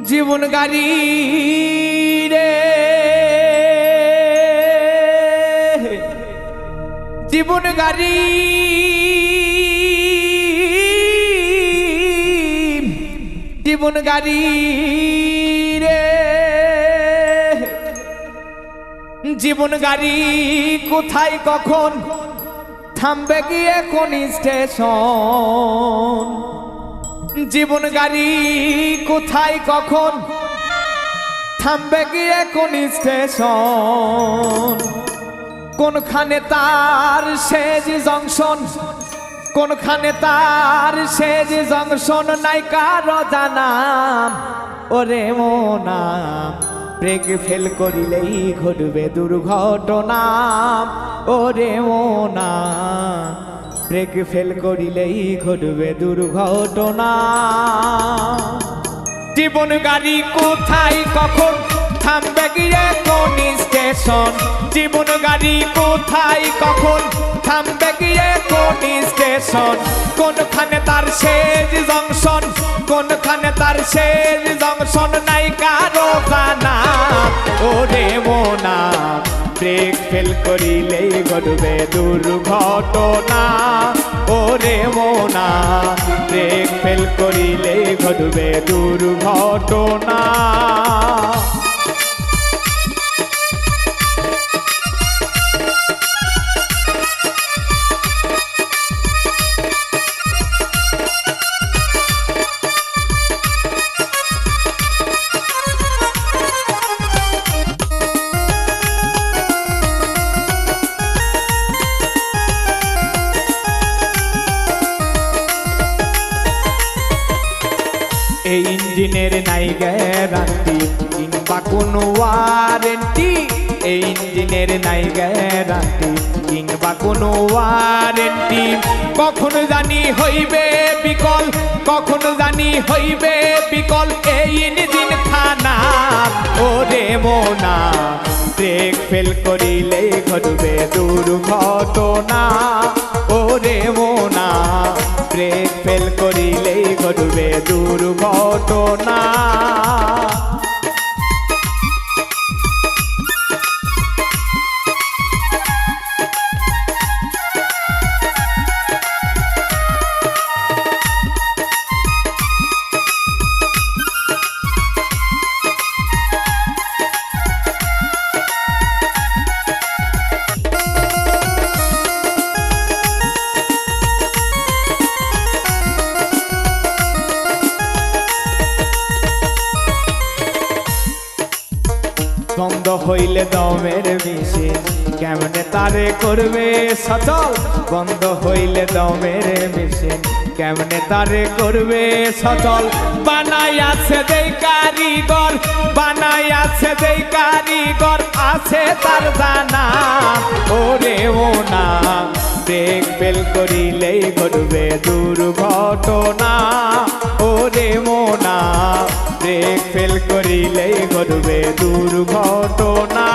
জীবন গাড়ি রে জীবন গাড়ি জীবন গাড়ি রে জীবন গাড়ি কোথায় কখন থামবে গিয়ে কোন স্টেশন জীবন গাড়ি কোথায় কখন থামবে গিয়ে কোন স্টেশন কোনখানে তার শেষ জংশন কোনখানে তার শেষ জংশন নাই কারো জানা ওরে মোনা ব্রেক ফেল করিলেই ঘটবে দুর্ঘটনা ওরে মোনা ব্রেক ফেল করিলেই ঘটবে দুর্ঘটনা জীবন গাড়ি কোথায় কখন থামবে গিয়ে কোন স্টেশন জীবন গাড়ি কোথায় কখন থামবে গিয়ে কোন স্টেশন কোনখানে তার শেষ জংশন কোনখানে তার শেষ জংশন নাই কারো জানা ওরে মোনা ব্রেক ফেল করিলেই ঘটবে দুর্ঘটনা ওরে মোনা ব্রেক ফেল করিলেই ঘটবে দুর্ঘটনা এই ইঞ্জিনের নাই গ্যারান্টি কিংবা কোনো ওয়ারেন্টি এই ইঞ্জিনের নাই গ্যারান্টি কিংবা কোনো ওয়ারেন্টি কখনো জানি হইবে বিকল কখনো জানি হইবে বিকল এই ইঞ্জিন খানা ওরে মোনা ব্রেক ফেল করিলে ঘটবে দুর্ঘটনা ওরে মোনা ব্রেক ফেল করিলে ঘটবে দুর্ঘটনা বন্ধ হইলে দমের মেশিন কেমনে তারে করবে সচল বন্ধ হইলে দমের মেশিন কেমনে তারে করবে সচল বানাই আছে যেই কারিগর বানাই আছে যেই কারিগর আছে তার জানা ওরে মোনা ব্রেক ফেল করিলেই ঘটবে দুর্ঘটনা ওরে মোনা ব্রেক ফেল করিলেই ঘটবে দুর্ঘটনা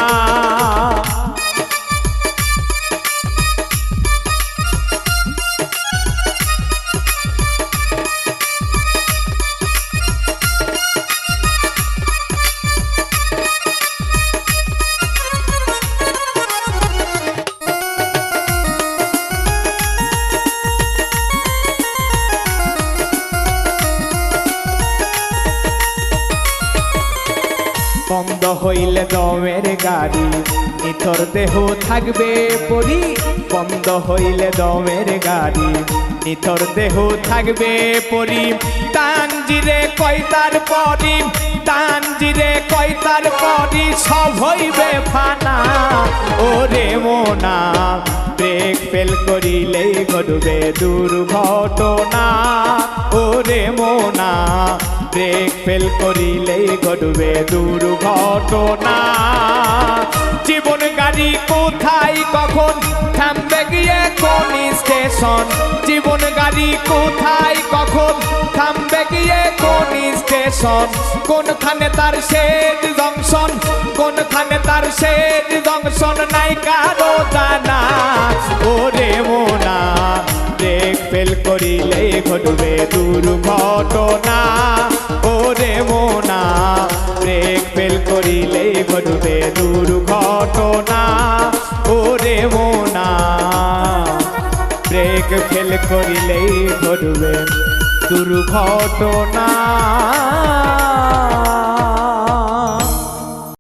বন্ধ হইলে দমের গাড়ি নিথর দেহ থাকবে পরি বন্ধ হইলে দমের গাড়ি নিথর দেহ থাকবে পরি তানজিরে কয়তার পরি তানজিরে কয়তার পরি সব হইবে ফানা ওরে মোনা ব্রেক ফেল করিলেই ঘটবে দুর্ঘটনা ওরে মোনা ব্রেক ফেল করিলেই ঘটবে দুর্ঘটনা জীবন গাড়ি কোথায় কখন থামবে গিয়ে কোন স্টেশন জীবন গাড়ি কোথায় কখন থামবে গিয়ে কোন স্টেশন কোনখানে তার শেষ জংশন কোনখানে তার শেষ জংশন নাই কারো জানা ওরে মোনা ব্রেক ফেল করিলে ঘটবে দুর্ঘটনা ওরে মোনা ব্রেক ফেল করিলে ঘটবে দুর্ঘটনা ওরে মোনা ব্রেক ফেল করিলে ঘটবে দুর্ঘটনা